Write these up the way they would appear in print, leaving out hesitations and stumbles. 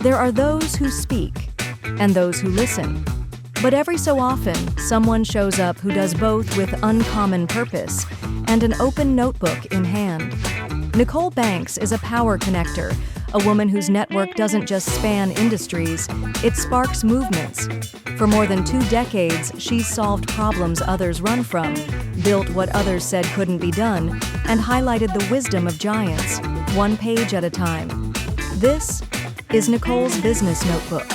There are those who speak and those who listen. But every so often, someone shows up who does both with uncommon purpose and an open notebook in hand. Nicole Banks is a power connector, a woman whose network doesn't just span industries, it sparks movements. For more than 2 decades, she's solved problems others run from, built what others said couldn't be done, and highlighted the wisdom of giants, one page at a time. This is Nicole's Business Notebook,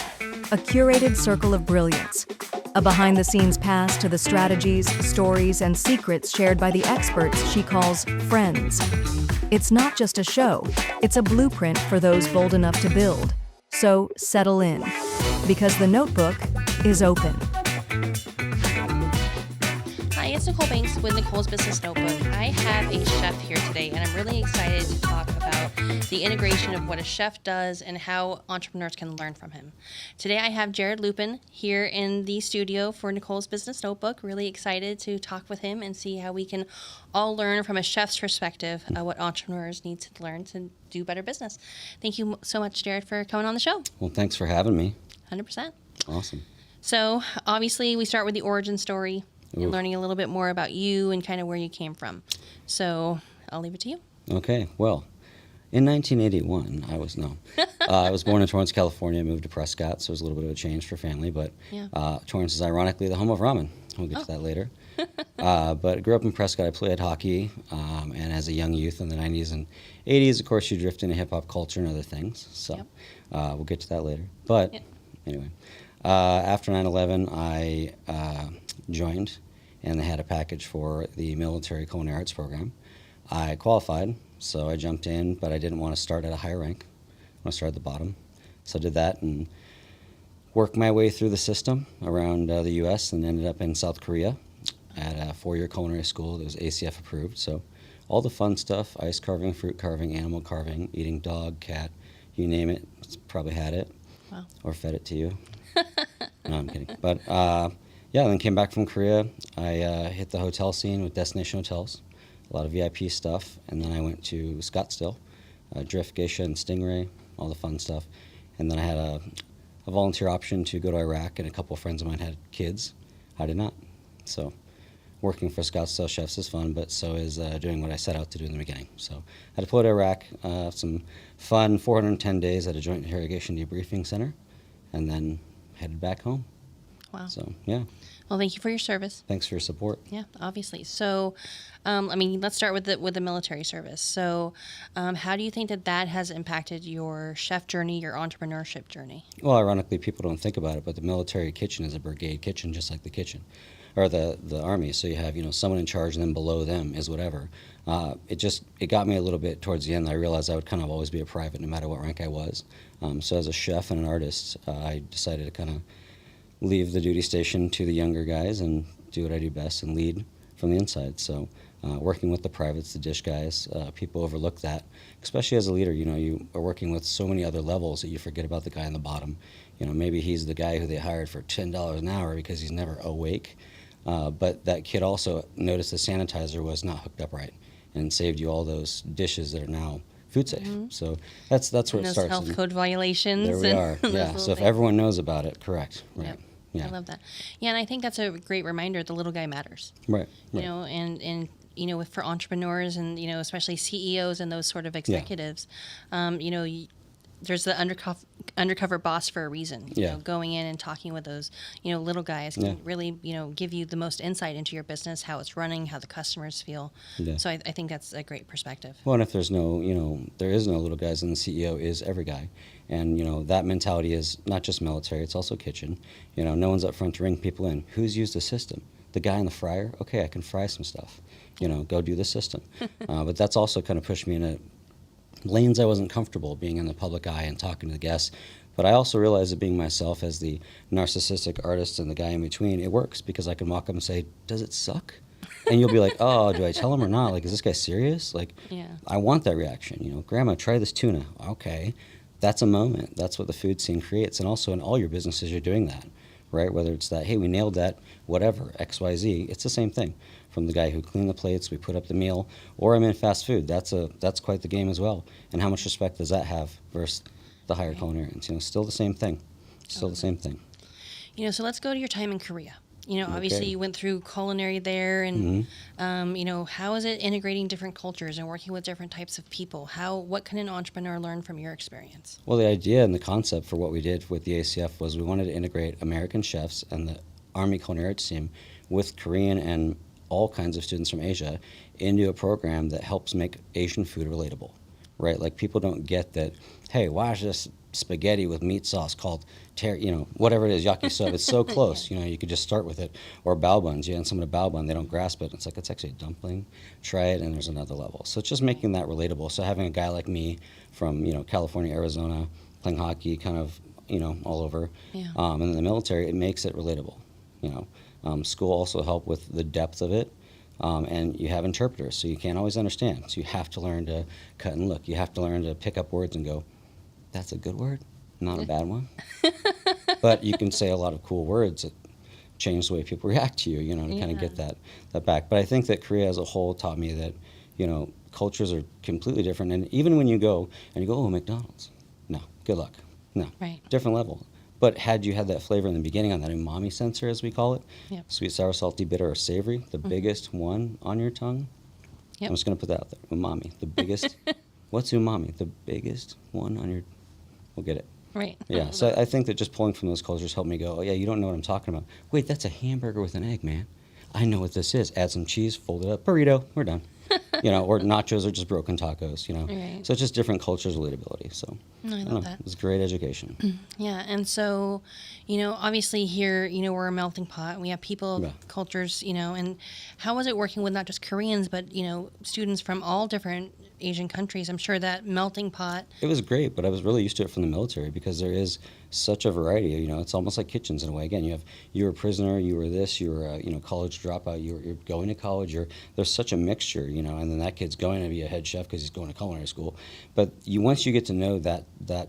a curated circle of brilliance, a behind-the-scenes pass to the strategies, stories, and secrets shared by the experts she calls friends. It's not just a show, it's a blueprint for those bold enough to build. So settle in, because the notebook is open. Hi, it's Nicole Banks with Nicole's Business Notebook. I have a chef here today, and I'm really excited to talk about the integration of what a chef does and how entrepreneurs can learn from him. Today I have Jered Lupin here in the studio for Nicole's Business Notebook. Really excited to talk with him and see how we can all learn from a chef's perspective what entrepreneurs need to learn to do better business. Thank you so much, Jered, for coming on the show. Well, thanks for having me. 100%. Awesome. So obviously we start with the origin story. And Ooh. learning a little bit more about you and kind of where you came from. So I'll leave it to you. Okay. Well, in 1981, I was born in Torrance, California. Moved to Prescott, so it was a little bit of a change for family. But Yeah. Torrance is ironically the home of ramen. We'll get to that later. But I grew up in Prescott. I played hockey, and as a young youth in the 90s and 80s, of course, you drift into hip-hop culture and other things. So Yep. We'll get to that later. But Yep. anyway, after 9/11, I joined, and they had a package for the military culinary arts program. I qualified, so I jumped in, but I didn't want to start at a higher rank. I want to start at the bottom. So I did that and worked my way through the system around the U.S. and ended up in South Korea at a 4-year culinary school that was ACF approved. So all the fun stuff, ice carving, fruit carving, animal carving, eating dog, cat, you name it, probably had it. Wow. Or fed it to you. No, I'm kidding. But yeah, then came back from Korea. I hit the hotel scene with Destination Hotels, a lot of VIP stuff, and then I went to Scottsdale, Drift, Geisha, and Stingray, all the fun stuff. And then I had a volunteer option to go to Iraq, and a couple of friends of mine had kids. I did not. So working for Scottsdale chefs is fun, but so is doing what I set out to do in the beginning. So I deployed to Iraq, some fun 410 days at a joint interrogation debriefing center, and then headed back home. Wow. So, yeah. Well, thank you for your service. Thanks for your support. Yeah, obviously. So, let's start with the military service. So, how do you think that has impacted your chef journey, your entrepreneurship journey? Well, ironically, people don't think about it, but the military kitchen is a brigade kitchen, just like the kitchen, or the Army. So you have, someone in charge, and then below them is whatever. It got me a little bit towards the end. I realized I would kind of always be a private, no matter what rank I was. So as a chef and an artist, I decided to kind of leave the duty station to the younger guys and do what I do best and lead from the inside. So working with the privates, the dish guys, people overlook that, especially as a leader. You are working with so many other levels that you forget about the guy on the bottom. Maybe he's the guy who they hired for $10 an hour because he's never awake. But that kid also noticed the sanitizer was not hooked up right and saved you all those dishes that are now food safe. Mm-hmm. So that's where And it those starts. health code violations. There we are. Those Yeah. little So if things. everyone knows about it, correct. Right. Yep. Yeah. I love that. Yeah, and I think that's a great reminder. The little guy matters. Right. Right. And for entrepreneurs and especially CEOs and those sort of executives, there's the undercover boss for a reason. Yeah. Going in and talking with those little guys can really give you the most insight into your business, how it's running, how the customers feel. Yeah. So I think that's a great perspective. Well, and if there's there is no little guys, and the CEO is every guy. And, that mentality is not just military, it's also kitchen. No one's up front to ring people in. Who's used the system? The guy in the fryer? Okay, I can fry some stuff. Go do the system. But that's also kind of pushed me into lanes I wasn't comfortable being in the public eye and talking to the guests. But I also realized that being myself as the narcissistic artist and the guy in between, it works because I can walk up and say, does it suck? And you'll be like, oh, do I tell him or not? Like, is this guy serious? Like, Yeah. I want that reaction. Grandma, try this tuna. Okay. That's a moment. That's what the food scene creates. And also in all your businesses, you're doing that, right? Whether it's that, hey, we nailed that, whatever, XYZ, it's the same thing. From the guy who cleaned the plates, we put up the meal, or I'm in fast food. That's quite the game as well. And how much respect does that have versus the higher culinarians. Still the same thing. Still the same thing. So let's go to your time in Korea. Obviously Okay. you went through culinary there, and how is it integrating different cultures and working with different types of people? What can an entrepreneur learn from your experience? Well, the idea and the concept for what we did with the ACF was we wanted to integrate American chefs and the Army Culinary Arts team with Korean and all kinds of students from Asia into a program that helps make Asian food relatable, right? Like, people don't get that, hey, why is this spaghetti with meat sauce called whatever it is, yakisoba? It's so close. Yeah. You could just start with it. Or bao buns. You hand someone a bao bun, they don't grasp it. It's like, it's actually a dumpling. Try it, and there's another level. So it's just making that relatable. So having a guy like me from California, Arizona, playing hockey, kind of all over, Yeah. And in the military, it makes it relatable. School also helped with the depth of it. And you have interpreters, so you can't always understand. So you have to learn to cut and look. You have to learn to pick up words and go, that's a good word, not a bad one. But you can say a lot of cool words that change the way people react to you, to kind of get that back. But I think that Korea as a whole taught me that, cultures are completely different. And even when you go, oh, McDonald's. No, good luck. No, Right. different level. But had you had that flavor in the beginning on that umami sensor, as we call it, Yep. sweet, sour, salty, bitter, or savory, the biggest one on your tongue, Yep. I'm just going to put that out there, umami, the biggest. What's umami? The biggest one on your, we'll get it. Right. Yeah, so I think that just pulling from those cultures helped me go, oh yeah, you don't know what I'm talking about. Wait, that's a hamburger with an egg, man. I know what this is. Add some cheese, fold it up, burrito, we're done. Or nachos are just broken tacos, Right. So it's just different cultures, relatability. So I don't love know, that. it was great education. Yeah, and so, obviously here, we're a melting pot. We have people, Yeah. cultures, and how was it working with not just Koreans, but, students from all different Asian countries? I'm sure that melting pot. It was great, but I was really used to it from the military because there is such a variety. It's almost like kitchens in a way. Again, you were a prisoner, you were this, you were a college dropout, you're going to college. There's such a mixture, and then that kid's going to be a head chef because he's going to culinary school. But once you get to know that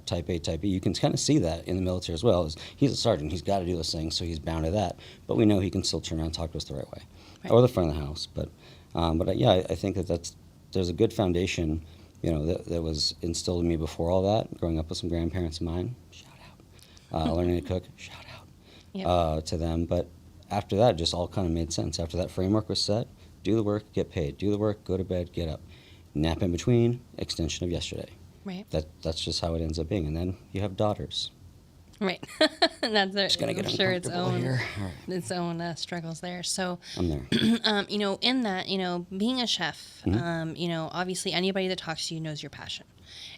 type A, type B, you can kind of see that in the military as well. He's a sergeant, he's got to do this thing, so he's bound to that. But we know he can still turn around and talk to us the right way, Right. or the front of the house. But I think there's a good foundation, that was instilled in me before all that, growing up with some grandparents of mine, shout out, learning to cook, shout out, Yep. to them. But after that, it just all kind of made sense. After that framework was set, do the work, get paid. Do the work, go to bed, get up. Nap in between, extension of yesterday. Right. That's just how it ends up being. And then you have daughters. Right. That's It's going to get I'm sure uncomfortable here. All right, its own struggles there. So, I'm there. in that, being a chef, Mm-hmm. obviously anybody that talks to you knows your passion.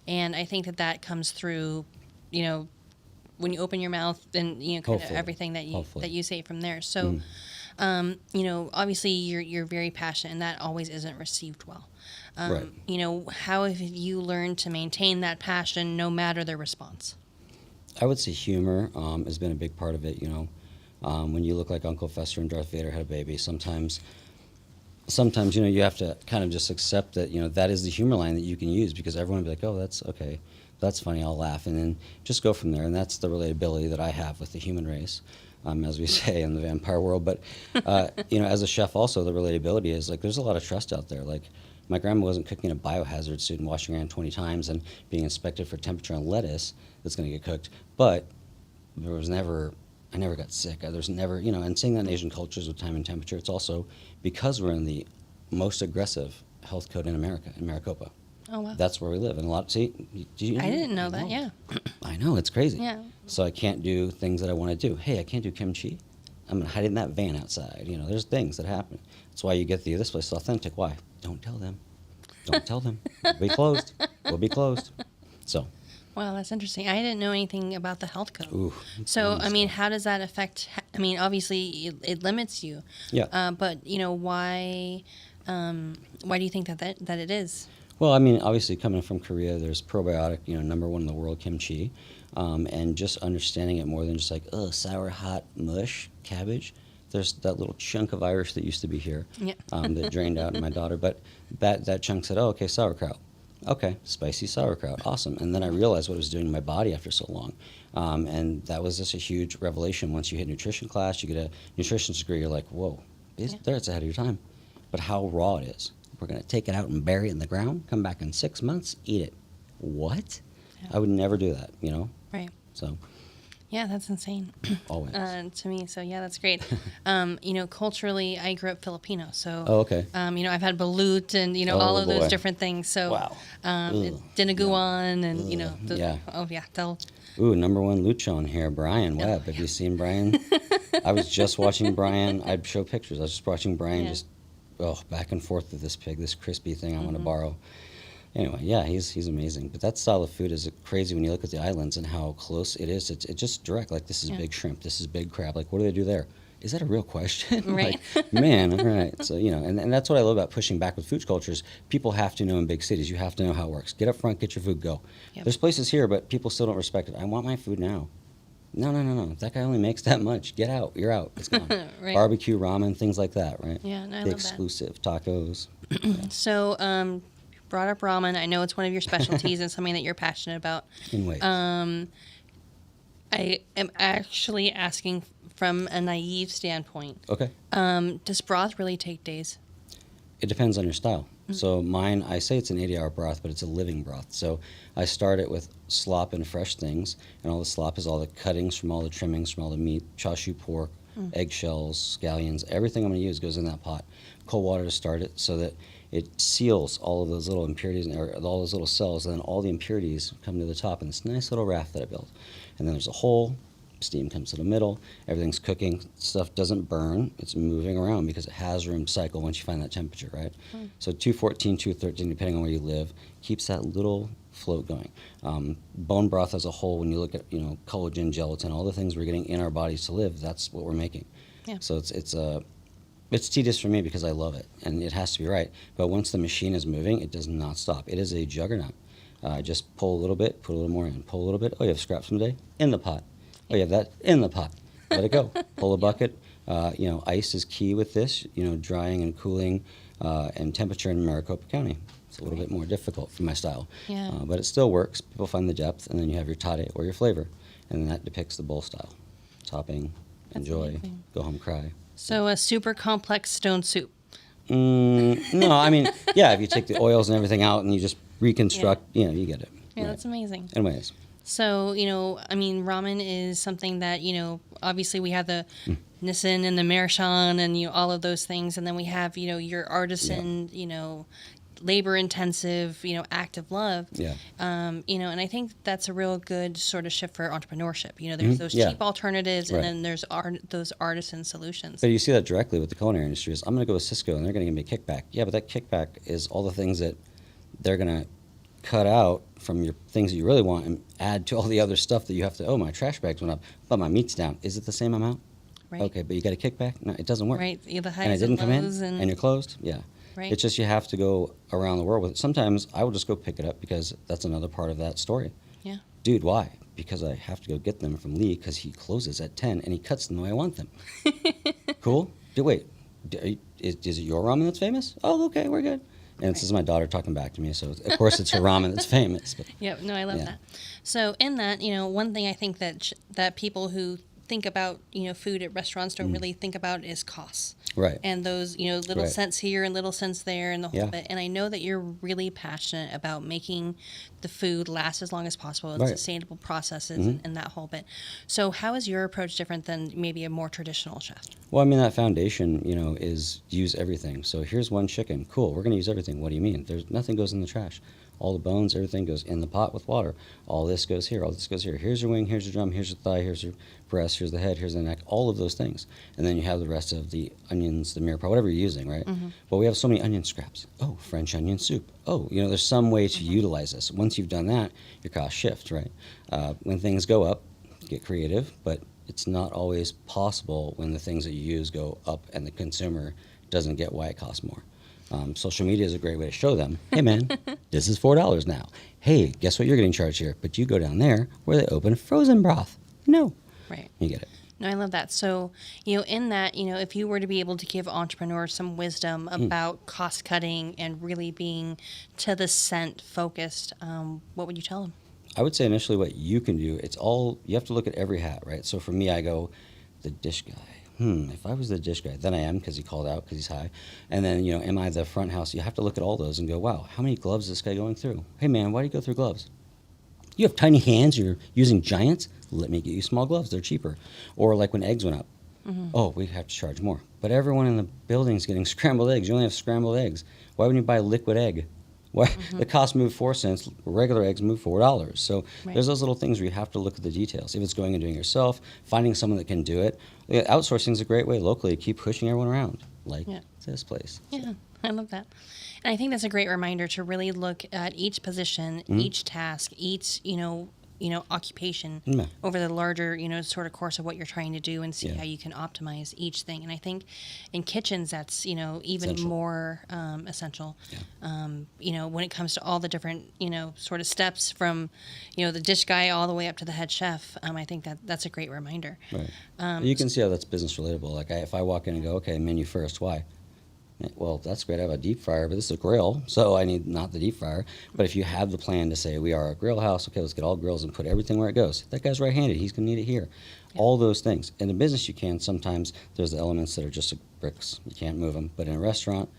And I think that comes through, when you open your mouth and, kind of Hopefully. everything that Hopefully. you say from there. So, obviously you're very passionate, and that always isn't received well. Right. How have you learned to maintain that passion no matter the response? I would say humor has been a big part of it. When you look like Uncle Fester and Darth Vader had a baby, sometimes you have to kind of just accept that that is the humor line that you can use, because everyone will be like, oh, that's okay, that's funny, I'll laugh, and then just go from there. And that's the relatability that I have with the human race, as we say in the vampire world. But as a chef, also the relatability is like there's a lot of trust out there. Like, my grandma wasn't cooking a biohazard suit and washing her hand 20 times and being inspected for temperature on lettuce that's going to get cooked. But I never got sick. There's never, and seeing that in Asian cultures with time and temperature, it's also because we're in the most aggressive health code in America, in Maricopa. Oh, wow. That's where we live. And I didn't know that, yeah. I know, it's crazy. Yeah. So I can't do things that I want to do. Hey, I can't do kimchi. I'm going to hide it in that van outside. There's things that happen. That's why you get this place is authentic. Why? Don't tell them. Don't tell them. We'll be closed. We'll be closed. So. Wow, that's interesting. I didn't know anything about the health code. Ooh, So, how does that affect? Obviously, it limits you. Yeah. But why? Why do you think that it is? Well, obviously coming from Korea, there's probiotic, number one in the world, kimchi, and just understanding it more than just like, sour, hot mush, cabbage. There's that little chunk of Irish that used to be here, Yeah. that drained out in my daughter. But that chunk said, oh, okay, sauerkraut. Okay, spicy sauerkraut, awesome. And then I realized what it was doing to my body after so long. And that was just a huge revelation. Once you hit nutrition class, you get a nutrition degree, you're like, whoa, it's ahead of your time. But how raw it is. We're going to take it out and bury it in the ground, come back in 6 months, eat it. What? Yeah. I would never do that, Right. So Yeah, that's insane. always. To me. So yeah, that's great. Culturally, I grew up Filipino, so Oh, okay. I've had balut and all Oh, of those boy. different things. So Wow. Ugh. dinaguan and Yeah. oh yeah, they'll Ooh, number one luchon here, Brian Webb. Have you seen Brian? I was just watching Brian. I'd show pictures. I was just watching Brian Yeah. back and forth with this pig, this crispy thing I want to borrow. Anyway, yeah, he's amazing. But that style of food is crazy when you look at the islands and how close it is. It's just direct. Like, this is Yeah. big shrimp. This is big crab. Like, what do they do there? Is that a real question? Right. Like, man, all right. So, and that's what I love about pushing back with food cultures. People have to know in big cities. You have to know how it works. Get up front, get your food, go. Yep. There's places here, but people still don't respect it. I want my food now. No. That guy only makes that much. Get out. You're out. It's gone. Right. Barbecue, ramen, things like that, right? Yeah, no, I the love that. exclusive tacos. So, brought up ramen. I know it's one of your specialties and something that you're passionate about. In ways. I am actually asking from a naive standpoint. Okay. Does broth really take days? It depends on your style. So mine, I say it's an 80-hour broth, but it's a living broth. So I start it with slop and fresh things, and all the slop is all the cuttings from all the trimmings, from all the meat, chashu pork, eggshells, scallions, everything I'm going to use goes in that pot. Cold water to start it so that it seals all of those little impurities, or all those little cells, and then all the impurities come to the top in this nice little raft that I built. And then there's a hole. Steam comes to the middle, everything's cooking, stuff doesn't burn, it's moving around because it has room to cycle once you find that temperature, right? So 214, 213, depending on where you live, keeps that little float going. Bone broth as a whole, when you look at collagen, gelatin, all the things we're getting in our bodies to live, that's what we're making. Yeah. So it's tedious for me because I love it, and it has to be right. But once the machine is moving, it does not stop. It is a juggernaut. Just pull a little bit, put a little more in, pull a little bit. Oh, you have scraps from the day? In the pot. Oh, you have that in the pot. Let it go. Pull a bucket. Ice is key with this, drying and cooling and temperature in Maricopa County. It's a little bit more difficult for my style. Yeah. But it still works. People find the depth, and then you have your tate or your flavor, and then that depicts the bowl style. Topping, That's enjoy, amazing. go home, cry. So a super complex stone soup. No, I mean, yeah, if you take the oils and everything out and you just reconstruct, you get it. Yeah, Right. that's amazing. Anyways. So, ramen is something that, obviously we have the Nissin and the Mershan and, all of those things. And then we have, your artisan, labor intensive, act of love. Yeah. And I think that's a real good sort of shift for entrepreneurship. There's those Yeah. cheap alternatives Right. and then there's those artisan solutions. But you see that directly with the culinary industry is, I'm going to go with Cisco and they're going to give me a kickback. Yeah, but that kickback is all the things that they're going to cut out from your things that you really want and add to all the other stuff that you have to, my trash bags went up, but my meat's down. Is it the same amount? Right. Okay, but you got a kickback? No, it doesn't work. Right. The highs And it didn't come in, lows and you're closed? Yeah. Right. It's just you have to go around the world with it. Sometimes I will just go pick it up because that's another part of that story. Yeah. Dude, why? Because I have to go get them from Lee because he closes at 10 and he cuts them the way I want them. Cool? Wait, is it your ramen that's famous? Oh, okay, we're good. And this is my daughter talking back to me, so of course it's her ramen that's famous. But Yeah, no, I love Yeah. that. So in that, one thing I think that people who think about, food at restaurants don't really think about is costs. right. And those, little Right. cents here and little cents there and the whole Yeah. bit. And I know that you're really passionate about making the food last as long as possible and Right. sustainable processes and that whole bit. So how is your approach different than maybe a more traditional chef? Well, I mean, that foundation, is use everything. So here's one chicken. Cool, we're going to use everything. What do you mean? There's nothing goes in the trash. All the bones, everything goes in the pot with water. All this goes here, all this goes here. Here's your wing, here's your drum, here's your thigh, here's your breast, here's the head, here's the neck, all of those things. And then you have the rest of the onions, the mirepoix, whatever you're using, right? But we have so many onion scraps. Oh, French onion soup. Oh, there's some way to utilize this. Once you've done that, your costs shift, right? When things go up, get creative, but it's not always possible when the things that you use go up and the consumer doesn't get why it costs more. Social media is a great way to show them, hey man, this is $4 now. Hey, guess what you're getting charged here? But you go down there where they open frozen broth. No. Right. You get it. No, I love that. So, in that, if you were to be able to give entrepreneurs some wisdom about cost cutting and really being to the cent focused, what would you tell them? I would say initially what you can do, you have to look at every hat, right? So for me, I go, the dish guy. If I was the dish guy, then I am because he called out because he's high. And then, am I the front house? You have to look at all those and go, wow, how many gloves is this guy going through? Hey, man, why do you go through gloves? You have tiny hands, you're using giants, let me get you small gloves, they're cheaper. Or like when eggs went up, oh, we have to charge more. But everyone in the building's getting scrambled eggs. You only have scrambled eggs. Why wouldn't you buy liquid egg? Why the cost moved 4 cents, regular eggs move $4. So there's those little things where you have to look at the details. If it's going and doing it yourself, finding someone that can do it. Outsourcing is a great way locally to keep pushing everyone around, like this place. Yeah, I love that. And I think that's a great reminder to really look at each position, each task, each, occupation over the larger, sort of course of what you're trying to do and see how you can optimize each thing. And I think in kitchens, that's, even essential. more essential. When it comes to all the different, sort of steps from, the dish guy all the way up to the head chef, I think that's a great reminder. Right. You can see how that's business relatable. Like if I walk in and go, okay, menu first, why? Well, that's great. I have a deep fryer, but this is a grill, so I need not the deep fryer. But if you have the plan to say, we are a grill house, okay, let's get all grills and put everything where it goes. That guy's right-handed. He's going to need it here. All those things. In a business, you can. Sometimes there's the elements that are just bricks. You can't move them. But in a restaurant,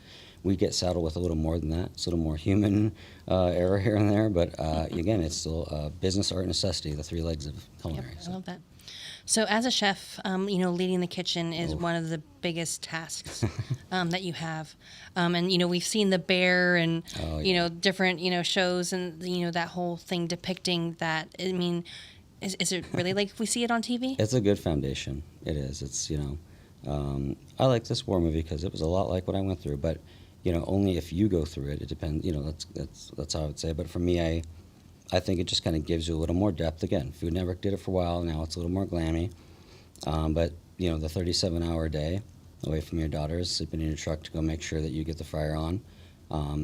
we get saddled with a little more than that. It's a little more human error here and there. But, again, it's still business, art, necessity, the 3 legs of culinary. I love that. So as a chef, leading the kitchen is one of the biggest tasks that you have. And, we've seen The Bear and, different, shows and, that whole thing depicting that. I mean, is it really like we see it on TV? It's a good foundation. It is. It's, I like this war movie because it was a lot like what I went through. But, only if you go through it. It depends. That's how I would say. But for me, I think it just kind of gives you a little more depth. Again, Food Network did it for a while. Now it's a little more glammy. But, the 37-hour day away from your daughters, sleeping in your truck to go make sure that you get the fryer on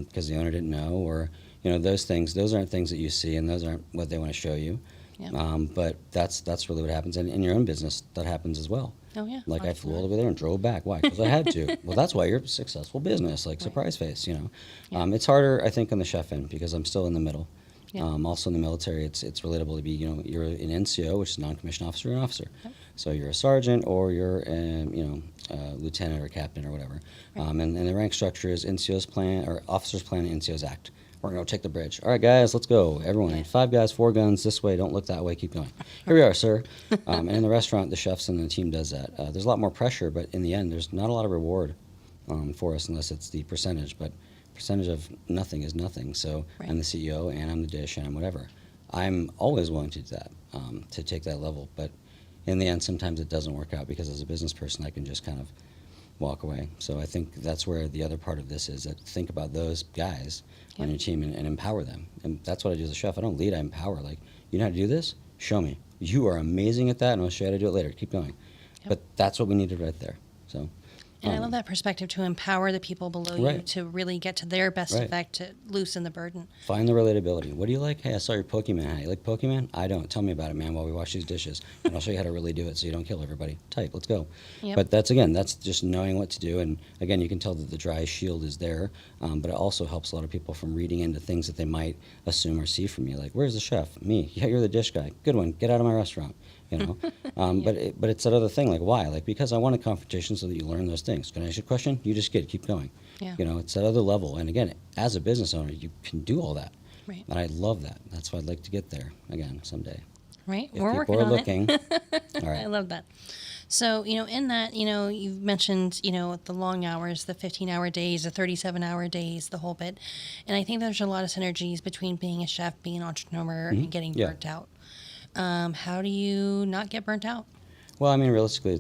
because the owner didn't know. Or, those things, those aren't things that you see, and those aren't what they want to show you. Yeah. But that's really what happens. And in your own business, that happens as well. Oh, yeah. Like I flew all over there and drove back. Why? Because I had to. Well, that's why you're a successful business, like Surprise Face, Yeah. It's harder, I think, on the chef end because I'm still in the middle. Yeah. Also in the military, it's relatable to be, you're an NCO, which is non-commissioned officer, or an officer. Okay. So you're a sergeant or you're, a lieutenant or captain or whatever. Right. And the rank structure is NCO's plan, or officer's plan, NCO's act. We're going to take the bridge. All right, guys, let's go. Everyone, 5 guys, 4 guns, this way, don't look that way, keep going. Here we are, sir. And in the restaurant, the chefs and the team does that. There's a lot more pressure, but in the end, there's not a lot of reward for us unless it's the percentage. But percentage of nothing is nothing. So I'm the CEO and I'm the dish and I'm whatever. I'm always willing to do that, to take that level. But in the end, sometimes it doesn't work out because as a business person, I can just kind of walk away. So I think that's where the other part of this is, that think about those guys on your team and empower them. And that's what I do as a chef. I don't lead, I empower. Like, you know how to do this? Show me. You are amazing at that, and I'll show you how to do it later. Keep going. Yep. But that's what we needed right there. So. And I love that perspective, to empower the people below you to really get to their best effect, to loosen the burden. Find the relatability. What do you like? Hey, I saw your Pokemon hat. You like Pokemon? I don't. Tell me about it, man, while we wash these dishes. And I'll show you how to really do it so you don't kill everybody. Type. Let's go. Yep. But that's just knowing what to do. And again, you can tell that the dry shield is there, but it also helps a lot of people from reading into things that they might assume or see from you. Like, where's the chef? Me. Yeah, you're the dish guy. Good one. Get out of my restaurant. But it's that other thing, like, why? Like, because I want a confrontation so that you learn those things. Can I ask you a question? You just get it. Keep going. Yeah. It's that other level. And again, as a business owner, you can do all that. Right. And I love that. That's why I'd like to get there again someday. Right. If We're working people are on looking. All right. I love that. So, in that, you've mentioned, the long hours, the 15-hour days, the 37-hour days, the whole bit. And I think there's a lot of synergies between being a chef, being an entrepreneur, and getting burnt out. How do you not get burnt out? Well, I mean, realistically,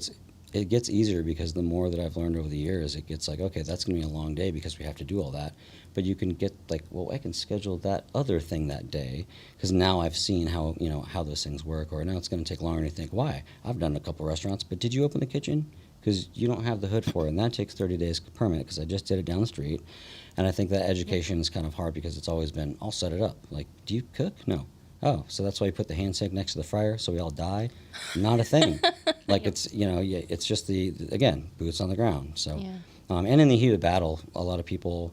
it gets easier because the more that I've learned over the years, it gets like, okay, that's going to be a long day because we have to do all that. But you can get like, well, I can schedule that other thing that day because now I've seen how those things work. Or now it's going to take longer, and you think, why? I've done a couple restaurants, but did you open the kitchen? Because you don't have the hood for it, and that takes 30 days permit because I just did it down the street. And I think that education is kind of hard because it's always been, I'll set it up. Like, do you cook? No. Oh, so that's why you put the hand sink next to the fryer so we all die? Not a thing. Like it's just again, boots on the ground. So, and in the heat of battle, a lot of people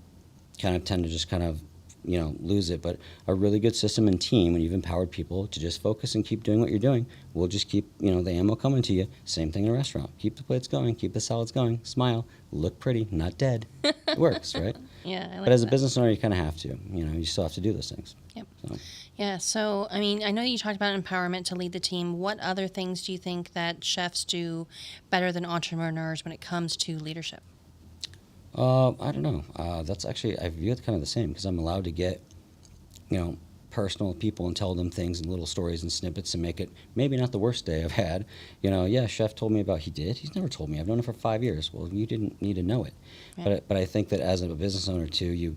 kind of tend to just kind of, lose it. But a really good system and team, when you've empowered people to just focus and keep doing what you're doing, we'll just keep, the ammo coming to you. Same thing in a restaurant. Keep the plates going, keep the salads going, smile, look pretty, not dead. It works, right? Yeah, I like But as a that. business owner, you kind of have to. You still have to do those things. Yep. So. Yeah, so I mean, I know you talked about empowerment to lead the team. What other things do you think that chefs do better than entrepreneurs when it comes to leadership? I don't know. That's actually, I view it kind of the same because I'm allowed to get, you know, personal people and tell them things and little stories and snippets and make it maybe not the worst day I've had. You know, yeah, chef told me about, he did. He's never told me. I've known him for 5 years. Well, you didn't need to know it. Yeah. But I think that as a business owner too,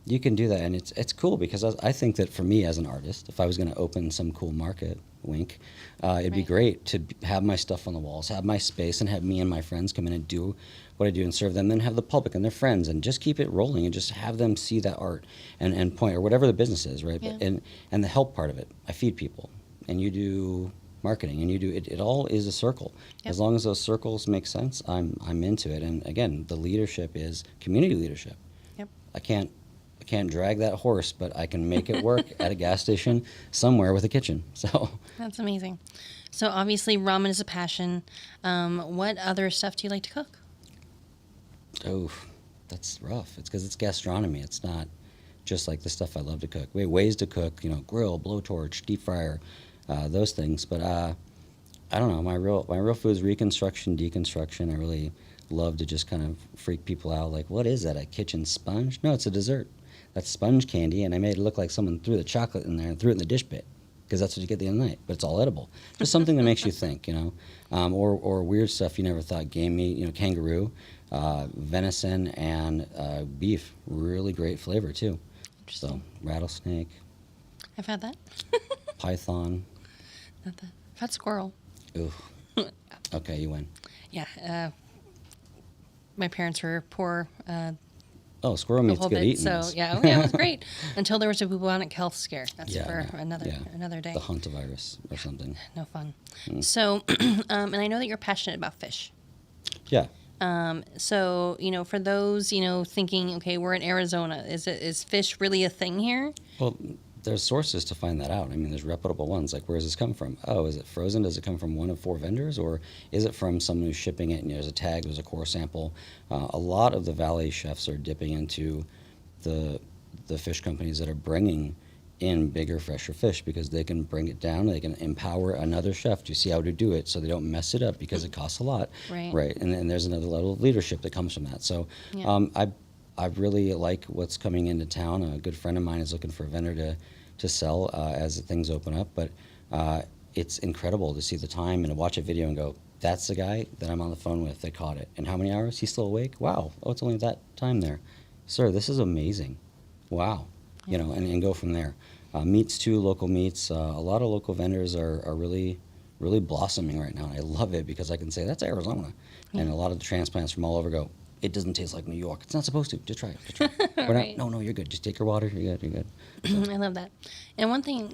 you can do that, and it's cool because I think that for me as an artist, if I was going to open some cool market, wink, it'd be Right. great to have my stuff on the walls, have my space, and have me and my friends come in and do what I do and serve them, then have the public and their friends, and just keep it rolling and just have them see that art and point, or whatever the business is, right? Yeah. And the help part of it, I feed people, and you do marketing, and you do it. It all is a circle. Yep. As long as those circles make sense, I'm into it. And again, the leadership is community leadership. Yep. I can't drag that horse, but I can make it work at a gas station somewhere with a kitchen. So That's amazing. So obviously ramen is a passion. What other stuff do you like to cook? oh, that's rough. It's because it's gastronomy. It's not just like the stuff I love to cook. We have ways to cook, you know, grill, blowtorch, deep fryer, those things. But I don't know. My real food is reconstruction, deconstruction. I really love to just kind of freak people out. Like, what is that? A kitchen sponge? No, it's a dessert. That's sponge candy, and I made it look like someone threw the chocolate in there and threw it in the dish pit, because that's what you get at the end of the night. But it's all edible. Just something that makes you think, you know, or weird stuff you never thought. Game meat, you know, kangaroo, venison, and beef. Really great flavor too. So rattlesnake, I've had that. python. Not that. I've had squirrel. Ooh. Okay, you win. Yeah. My parents were poor. Oh, squirrel The meat's whole good bit. eating. So yeah, it was great until there was a bubonic health scare. That's for no, another day. The hantavirus or something. No fun. Mm. So, and I know that you're passionate about fish. Yeah. So for those thinking, okay, we're in Arizona. Is fish really a thing here? Well, there's sources to find that out. I mean, there's reputable ones. Like, where does this come from? Oh, is it frozen? Does it come from one of 4 vendors? Or is it from someone who's shipping it and there's a tag, there's a core sample? A lot of the Valley chefs are dipping into the fish companies that are bringing in bigger, fresher fish, because they can bring it down. They can empower another chef to see how to do it so they don't mess it up, because it costs a lot. Right. And then there's another level of leadership that comes from that. So Yeah. I really like what's coming into town. A good friend of mine is looking for a vendor to sell as things open up. But it's incredible to see the time and to watch a video and go, that's the guy that I'm on the phone with that caught it. And how many hours? He's still awake? Wow. Oh, it's only that time there. Sir, this is amazing. Wow. You know, and go from there. Meats too, local meats. A lot of local vendors are really, really blossoming right now. And I love it because I can say, that's Arizona. And a lot of the transplants from all over go, it doesn't taste like New York. It's not supposed to. Just try it. Just try it. We're Right. not, no, you're good. Just take your water. You're good. I love that. And one thing,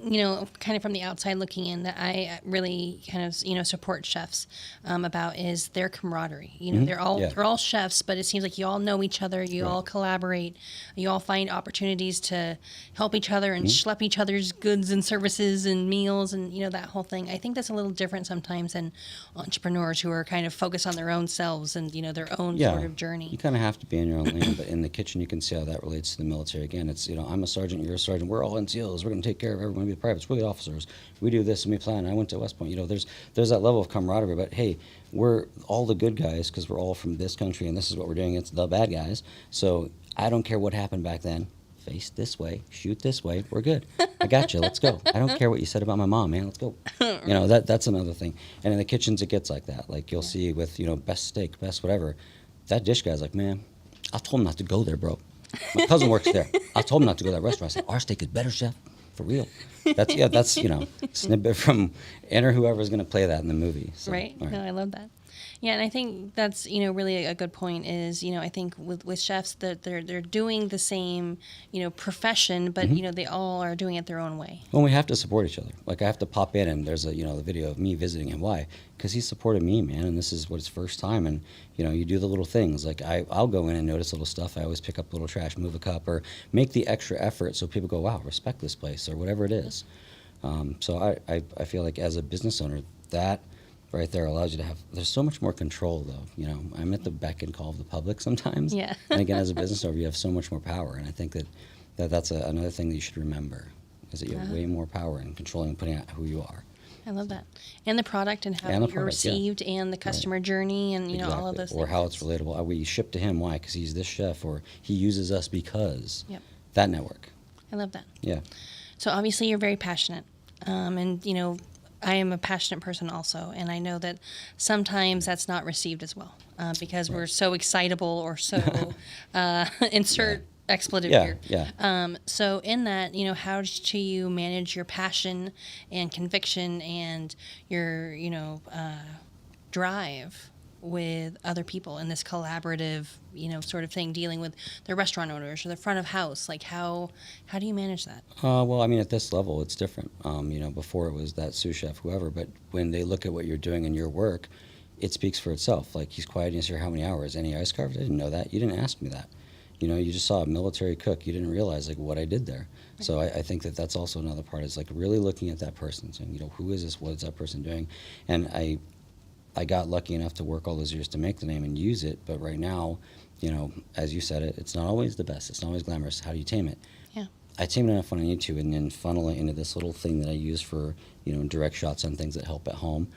kind of from the outside looking in, that I really kind of, support chefs about is their camaraderie. They're all chefs, but it seems like you all know each other. You all collaborate. You all find opportunities to help each other and schlep each other's goods and services and meals and, that whole thing. I think that's a little different sometimes than entrepreneurs who are kind of focused on their own selves and, their own sort of journey. You kind of have to be in your own lane, but in the kitchen, you can see how that relates to the military. Again, it's, I'm a sergeant, you're a sergeant, we're all NCOs, we're going to take care of everyone, we're the privates, we're the officers, we do this and we plan. I went to West Point, there's that level of camaraderie, but hey, we're all the good guys because we're all from this country and this is what we're doing. It's the bad guys. So I don't care what happened back then. Face this way, shoot this way, we're good. I got you, let's go. I don't care what you said about my mom, man, let's go. That's another thing. And in the kitchens, it gets like that. Like you'll see with, best steak, best whatever. That dish guy's like, man, I told him not to go there, bro. My cousin works there. I told him not to go to that restaurant. I said, our steak is better, chef, for real. That's snippet from Enter whoever's going to play that in the movie. So, Right. No, I love that. Yeah, and I think that's really a good point. Is I think with chefs that they're doing the same profession, but they all are doing it their own way. Well, we have to support each other. Like I have to pop in, and there's the video of me visiting him. Why? Because he supported me, man, and this is what his first time. And you do the little things. Like I'll go in and notice little stuff. I always pick up a little trash, move a cup, or make the extra effort so people go, wow, respect this place, or whatever it is. So I feel like as a business owner, that right there allows you to have, there's so much more control though. I'm at the beck and call of the public sometimes. Yeah. And again, as a business owner, you have so much more power. And I think that's another thing that you should remember. is that you have way more power in controlling and putting out who you are. I love that. And the product and how you're received and the customer journey and, you know, all of those things. Or how it's relatable. We ship to him. Why? Because he's this chef, or he uses us because. Yep. That network. I love that. Yeah. So obviously you're very passionate. And, you know, I am a passionate person also. And I know that sometimes that's not received as well because we're so excitable or so insert expletive here. Yeah. So in that, you know, how do you manage your passion and conviction and your, you know, drive with other people in this collaborative, you know, sort of thing, dealing with the restaurant owners or the front of house? Like how do you manage that? Well, I mean, at this level, it's different. You know, before it was that sous chef, whoever, but when they look at what you're doing in your work, it speaks for itself. Like, he's quiet and he's here how many hours? Any ice carved? I didn't know that. You didn't ask me that. You know, you just saw a military cook. You didn't realize, like, what I did there. Right. So I think that that's also another part, is like really looking at that person, saying, you know, who is this? What is that person doing? And I got lucky enough to work all those years to make the name and use it, but right now, you know, as you said it's not always the best. It's not always glamorous. How do you tame it? Yeah. I tame it enough when I need to, and then funnel it into this little thing that I use for, you know, direct shots on things that help at home.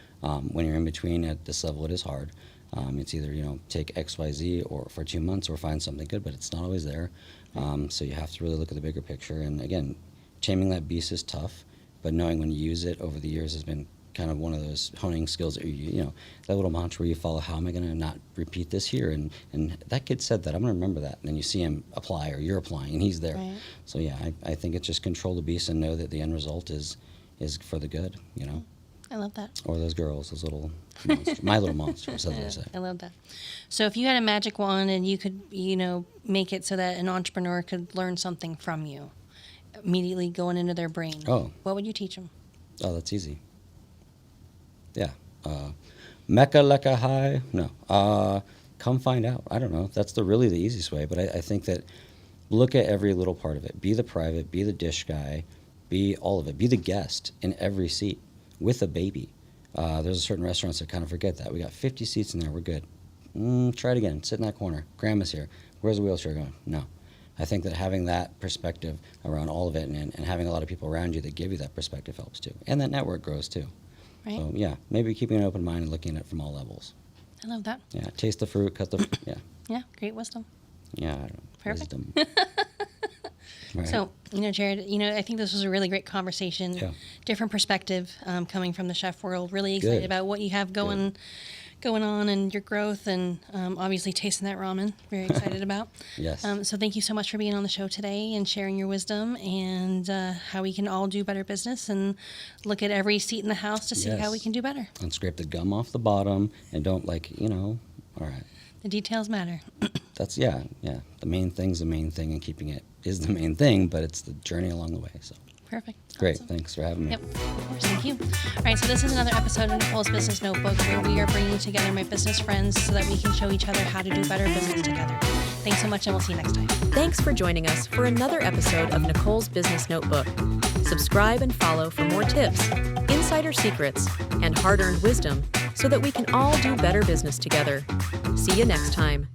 When you're in between at this level, it is hard. It's either, you know, take XYZ or for 2 months or find something good, but it's not always there. So you have to really look at the bigger picture. And again, taming that beast is tough, but knowing when you use it over the years has been kind of one of those honing skills that you know, that little mantra where you follow, how am I going to not repeat this here? And that kid said that, I'm going to remember that. And then you see him apply, or you're applying, and he's there. Right. So yeah, I think it's just control the beast and know that the end result is for the good, you know? I love that. Or those girls, those little monsters, my little monsters, as I say. I love that. So if you had a magic wand and you could, you know, make it so that an entrepreneur could learn something from you, immediately going into their brain, what would you teach them? Oh, that's easy. Yeah. Mecca lecca high? No. Come find out. I don't know. That's really the easiest way. But I think that look at every little part of it. Be the private, be the dish guy, be all of it. Be the guest in every seat with a baby. There's certain restaurants that kind of forget that. We got 50 seats in there. We're good. Try it again. Sit in that corner. Grandma's here. Where's the wheelchair going? No. I think that having that perspective around all of it and having a lot of people around you that give you that perspective helps too. And that network grows too. Right. So, yeah, maybe keeping an open mind and looking at it from all levels. I love that. Yeah, taste the fruit, cut the yeah. Yeah, great wisdom. Yeah, I don't know. Perfect. Wisdom. Right. So, you know, Jered, you know, I think this was a really great conversation. Yeah. Different perspective coming from the chef world. Really excited about what you have going on and your growth, and obviously tasting that ramen. Very excited about. Yes. So thank you so much for being on the show today and sharing your wisdom and how we can all do better business and look at every seat in the house to see how we can do better. And scrape the gum off the bottom and don't all right. The details matter. That's, yeah. The main thing's the main thing, and keeping it is the main thing, but it's the journey along the way, so. Perfect. Great. Awesome. Thanks for having me. Yep, of course. Thank you. All right, so this is another episode of Nicole's Business Notebook, where we are bringing together my business friends so that we can show each other how to do better business together. Thanks so much, and we'll see you next time. Thanks for joining us for another episode of Nicole's Business Notebook. Subscribe and follow for more tips, insider secrets, and hard-earned wisdom so that we can all do better business together. See you next time.